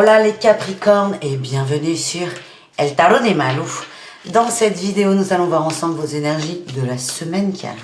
Hola les Capricornes et bienvenue sur El Tarot des Malou. Dans cette vidéo, nous allons voir ensemble vos énergies de la semaine qui arrive,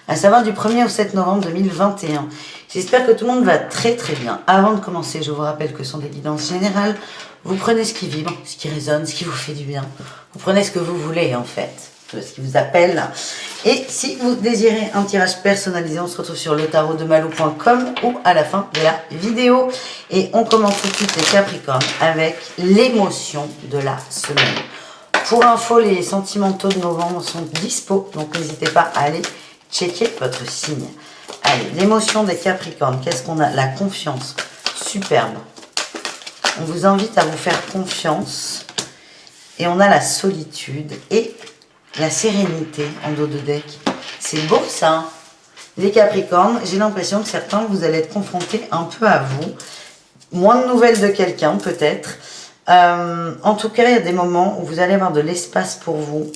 à savoir du 1er au 7 novembre 2021. J'espère que tout le monde va très bien. Avant de commencer, je vous rappelle que ce sont des guidances générales. Vous prenez ce qui vibre, ce qui résonne, ce qui vous fait du bien. Vous prenez ce que vous voulez en fait, ce qui vous appelle. Et si vous désirez un tirage personnalisé, on se retrouve sur letarotdemalou.com ou à la fin de la vidéo. Et on commence tout de suite les Capricornes avec l'émotion de la semaine. Pour info, les sentimentaux de novembre sont dispo, donc n'hésitez pas à aller checker votre signe. Allez, l'émotion des Capricornes, qu'est-ce qu'on a? La confiance, superbe. On vous invite à vous faire confiance. Et on a la solitude et la sérénité en dos de deck. C'est beau ça. Les Capricornes, j'ai l'impression que certains, vous allez être confrontés un peu à vous. Moins de nouvelles de quelqu'un peut-être. En tout cas, il y a des moments où vous allez avoir de l'espace pour vous.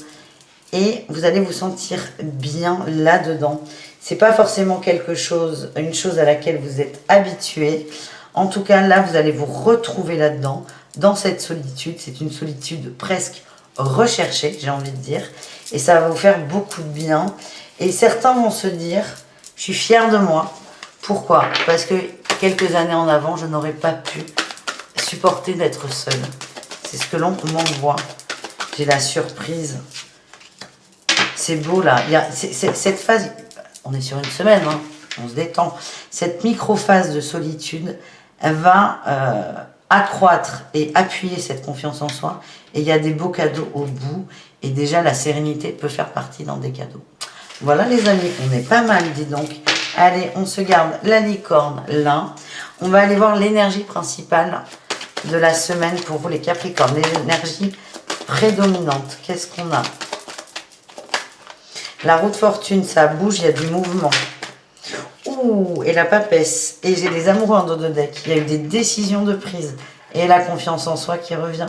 Et vous allez vous sentir bien là-dedans. C'est pas forcément une chose à laquelle vous êtes habitué. En tout cas, là, vous allez vous retrouver là-dedans, dans cette solitude. C'est une solitude presque recherchée, j'ai envie de dire. Et ça va vous faire beaucoup de bien. Et certains vont se dire, je suis fière de moi. Pourquoi? Parce que quelques années en avant, je n'aurais pas pu supporter d'être seule. C'est ce que l'on m'envoie. J'ai la surprise. C'est beau là. Il y a cette phase, on est sur une semaine, hein, on se détend. Cette micro-phase de solitude, elle va accroître et appuyer cette confiance en soi. Et il y a des beaux cadeaux au bout. Et déjà, la sérénité peut faire partie dans des cadeaux. Voilà les amis, on est pas mal, dis donc. Allez, on se garde la licorne là. On va aller voir l'énergie principale de la semaine pour vous les Capricornes. L'énergie prédominante. Qu'est-ce qu'on a? La roue de fortune, ça bouge, il y a du mouvement. Ouh, et la papesse. Et j'ai des amoureux en dos de deck. Il y a eu des décisions de prise. Et la confiance en soi qui revient.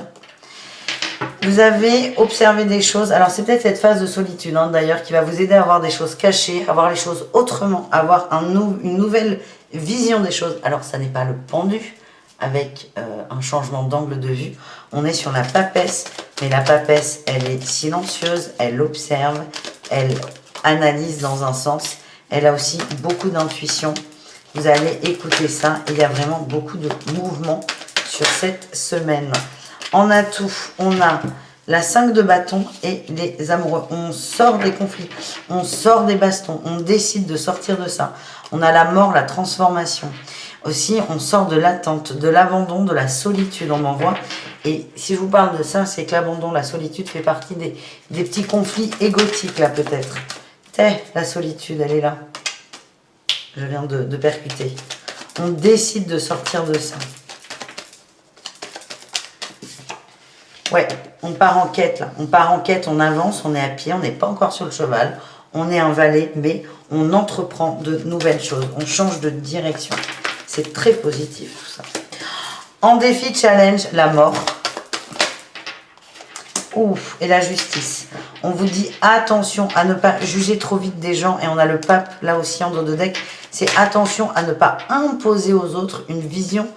Vous avez observé des choses. Alors, c'est peut-être cette phase de solitude, hein, d'ailleurs, qui va vous aider à voir des choses cachées, à voir les choses autrement, à avoir une nouvelle vision des choses. Alors, ça n'est pas le pendu, avec un changement d'angle de vue. On est sur la papesse. Mais la papesse, elle est silencieuse, elle observe, elle analyse dans un sens. Elle a aussi beaucoup d'intuition. Vous allez écouter ça. Et il y a vraiment beaucoup de mouvement sur cette semaine. En atout, on a la 5 de bâton et les amoureux. On sort des conflits, on sort des bastons, on décide de sortir de ça. On a la mort, la transformation. Aussi, on sort de l'attente, de l'abandon, de la solitude, on m'envoie. Et si je vous parle de ça, c'est que l'abandon, la solitude fait partie des petits conflits égotiques, là, peut-être. La solitude, elle est là. Je viens de percuter. On décide de sortir de ça. Ouais, on part en quête, là. On part en quête, on avance, on est à pied, on n'est pas encore sur le cheval. On est un valet, mais on entreprend de nouvelles choses. On change de direction. C'est très positif, tout ça. En défi, challenge, la mort. Ouf, et la justice. On vous dit attention à ne pas juger trop vite des gens. Et on a le pape, là aussi, en dos de deck. C'est attention à ne pas imposer aux autres une vision.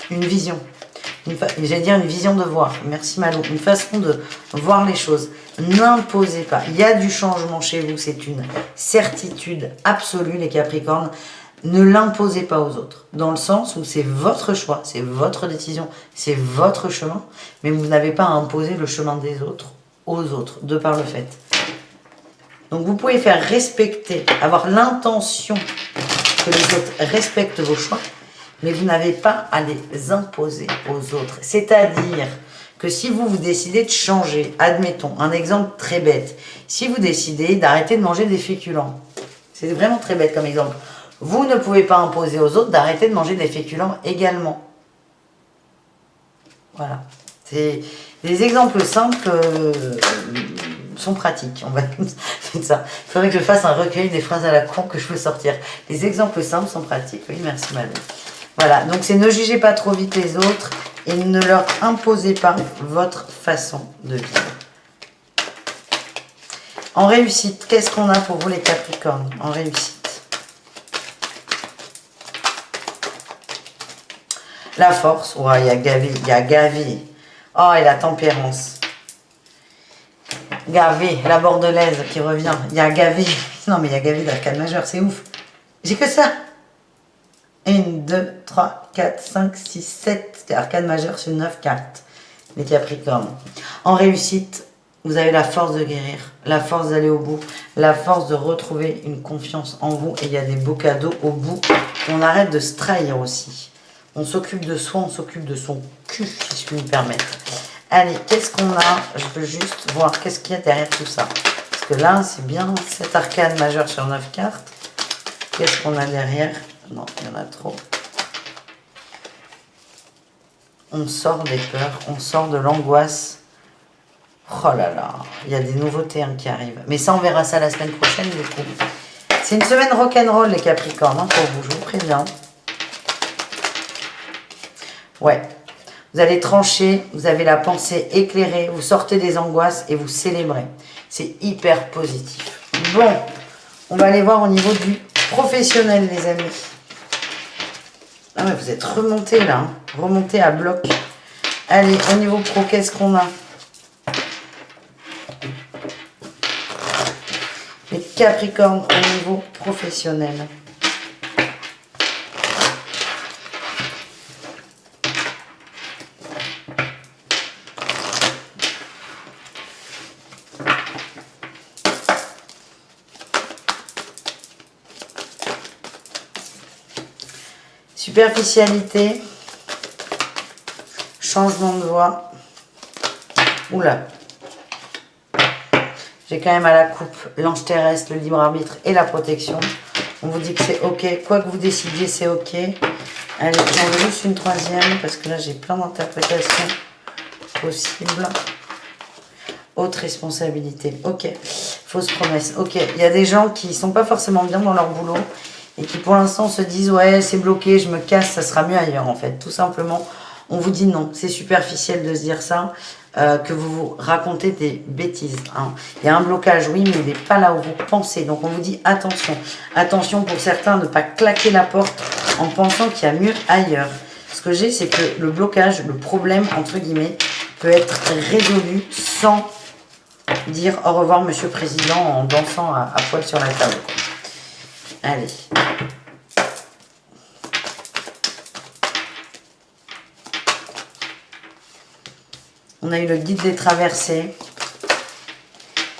J'allais dire une vision de voir. Merci Malou. Une façon de voir les choses. N'imposez pas. Il y a du changement chez vous. C'est une certitude absolue, les Capricornes. Ne l'imposez pas aux autres. Dans le sens où c'est votre choix, c'est votre décision, c'est votre chemin. Mais vous n'avez pas à imposer le chemin des autres aux autres, de par le fait. Donc vous pouvez faire respecter, avoir l'intention que les autres respectent vos choix. Mais vous n'avez pas à les imposer aux autres. C'est-à-dire que si vous décidez de changer, admettons, un exemple très bête, si vous décidez d'arrêter de manger des féculents, c'est vraiment très bête comme exemple, vous ne pouvez pas imposer aux autres d'arrêter de manger des féculents également. Voilà. Les exemples simples sont pratiques, on va dire ça. Il faudrait que je fasse un recueil des phrases à la con que je peux sortir. Les exemples simples sont pratiques. Oui, merci Madame. Voilà, donc c'est ne jugez pas trop vite les autres et ne leur imposez pas votre façon de vivre. En réussite, qu'est-ce qu'on a pour vous les Capricornes? En réussite. La force. Ouais, il y a gavé. Il y a gavé. Oh, et la tempérance. Gavé. La bordelaise qui revient. Il y a gavé. Non, mais il y a gavé d'arcane majeur. C'est ouf. J'ai que ça. 1, 2, 3, 4, 5, 6, 7 arcane majeur sur 9 cartes. Les Capricornes. En réussite, vous avez la force de guérir, la force d'aller au bout, la force de retrouver une confiance en vous. Et il y a des beaux cadeaux au bout. On arrête de se trahir aussi. On s'occupe de soi, on s'occupe de son cul, si je puis me permettre. Allez, qu'est-ce qu'on a? Je veux juste voir qu'est-ce qu'il y a derrière tout ça. Parce que là, c'est bien 7 arcanes majeures sur 9 cartes. Qu'est-ce qu'on a derrière? Non, il y en a trop. On sort des peurs, on sort de l'angoisse. Oh là là, il y a des nouveautés qui arrivent. Mais ça, on verra ça la semaine prochaine, du coup. C'est une semaine rock'n'roll, les Capricornes, pour vous, je vous préviens. Ouais. Vous allez trancher, vous avez la pensée éclairée, vous sortez des angoisses et vous célébrez. C'est hyper positif. Bon, on va aller voir au niveau du professionnel, les amis. Ah ouais, vous êtes remontés là, hein. Remontés à bloc. Allez, au niveau pro, qu'est-ce qu'on a? Les Capricornes au niveau professionnel. Superficialité, changement de voix. Oula. J'ai quand même à la coupe l'ange terrestre, le libre arbitre et la protection. On vous dit que c'est ok. Quoi que vous décidiez, c'est ok. Allez, j'en veux juste une troisième parce que là, j'ai plein d'interprétations possibles. Haute responsabilité. Ok. Fausse promesse. Ok. Il y a des gens qui ne sont pas forcément bien dans leur boulot et qui pour l'instant se disent ouais c'est bloqué, je me casse, ça sera mieux ailleurs en fait. Tout simplement, on vous dit non, c'est superficiel de se dire ça, que vous vous racontez des bêtises. Hein. Il y a un blocage, oui, mais il n'est pas là où vous pensez. Donc on vous dit attention. Attention pour certains, ne pas claquer la porte en pensant qu'il y a mieux ailleurs. Ce que j'ai, c'est que le blocage, le problème, entre guillemets, peut être résolu sans dire au revoir Monsieur le Président en dansant à poil sur la table. Allez. On a eu le guide des traversées.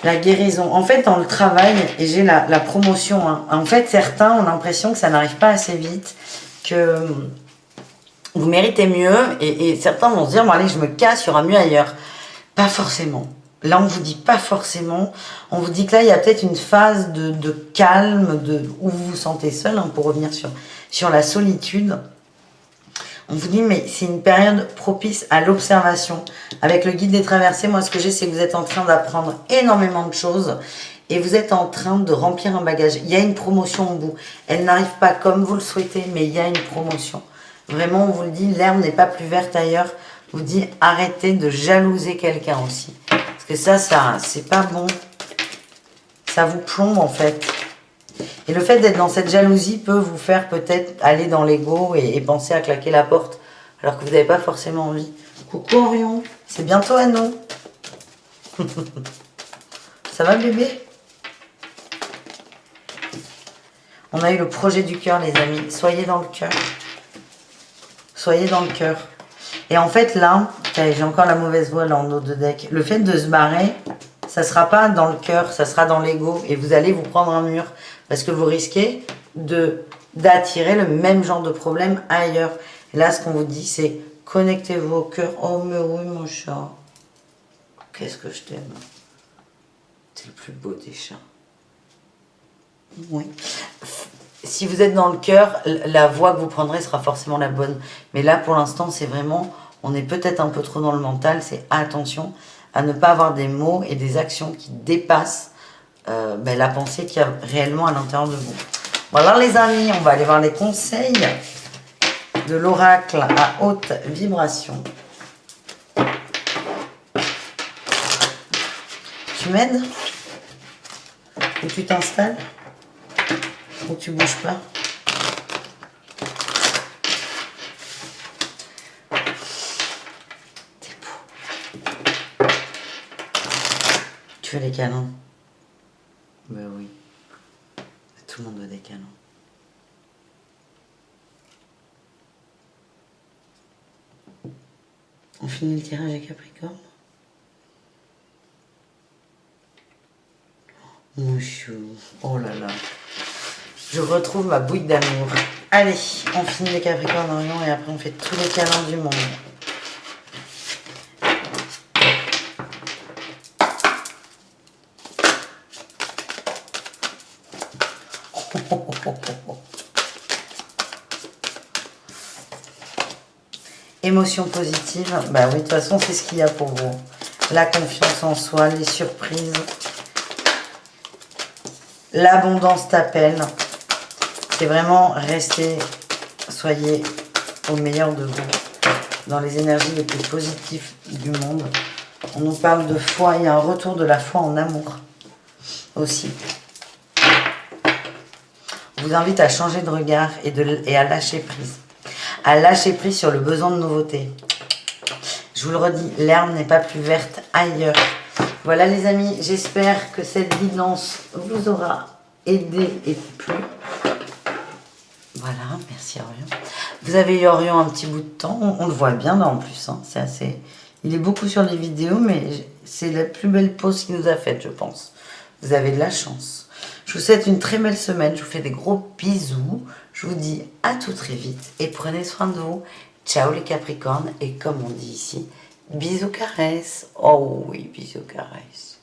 La guérison. En fait, dans le travail, et j'ai la promotion. Hein. En fait, certains ont l'impression que ça n'arrive pas assez vite, que vous méritez mieux. Et certains vont se dire, bon allez, je me casse, il y aura mieux ailleurs. Pas forcément. Là, on vous dit pas forcément. On vous dit que là, il y a peut-être une phase de calme, où vous vous sentez seul, hein, pour revenir sur la solitude. On vous dit, mais c'est une période propice à l'observation. Avec le guide des traversées, moi, ce que j'ai, c'est que vous êtes en train d'apprendre énormément de choses et vous êtes en train de remplir un bagage. Il y a une promotion au bout. Elle n'arrive pas comme vous le souhaitez, mais il y a une promotion. Vraiment, on vous le dit, l'herbe n'est pas plus verte ailleurs. On vous dit, arrêtez de jalouser quelqu'un aussi. Parce que ça c'est pas bon. Ça vous plombe, en fait. Et le fait d'être dans cette jalousie peut vous faire peut-être aller dans l'ego et penser à claquer la porte, alors que vous n'avez pas forcément envie. Coucou Orion, c'est bientôt à nous. Ça va bébé? On a eu le projet du cœur les amis, soyez dans le cœur. Soyez dans le cœur. Et en fait là, j'ai encore la mauvaise voix là en haut de deck. Le fait de se barrer, ça ne sera pas dans le cœur, ça sera dans l'ego. Et vous allez vous prendre un mur. Parce que vous risquez d'attirer le même genre de problème ailleurs. Et là, ce qu'on vous dit, c'est connectez-vous au cœur. Oh, mais oui, mon chat. Qu'est-ce que je t'aime. T'es le plus beau des chats. Oui. Si vous êtes dans le cœur, la voie que vous prendrez sera forcément la bonne. Mais là, pour l'instant, c'est vraiment... On est peut-être un peu trop dans le mental. C'est attention à ne pas avoir des mots et des actions qui dépassent la pensée qu'il y a réellement à l'intérieur de vous. Voilà les amis, on va aller voir les conseils de l'oracle à haute vibration. Tu m'aides? Ou tu t'installes? Ou tu bouges pas? Tu veux les câlins? Ben oui. Tout le monde veut des câlins. On finit le tirage à Capricorne? Mon chou. Oh là là. Je retrouve ma bouille d'amour. Allez, on finit les Capricornes en lion et après on fait tous les câlins du monde. Émotions positives, bah oui, de toute façon, c'est ce qu'il y a pour vous. La confiance en soi, les surprises. L'abondance t'appelle. C'est vraiment rester, soyez au meilleur de vous. Dans les énergies les plus positives du monde. On nous parle de foi, il y a un retour de la foi en amour aussi. On vous invite à changer de regard et à lâcher prise. À lâcher prise sur le besoin de nouveauté. Je vous le redis, l'herbe n'est pas plus verte ailleurs. Voilà les amis, j'espère que cette guidance vous aura aidé et plu. Voilà, merci Orion. Vous avez eu Orion un petit bout de temps, on le voit bien là en plus. Hein. C'est assez... Il est beaucoup sur les vidéos, mais c'est la plus belle pause qu'il nous a faite, je pense. Vous avez de la chance. Je vous souhaite une très belle semaine, je vous fais des gros bisous. Je vous dis à tout très vite et prenez soin de vous. Ciao les Capricornes et comme on dit ici, bisous caresses. Oh oui, bisous caresses.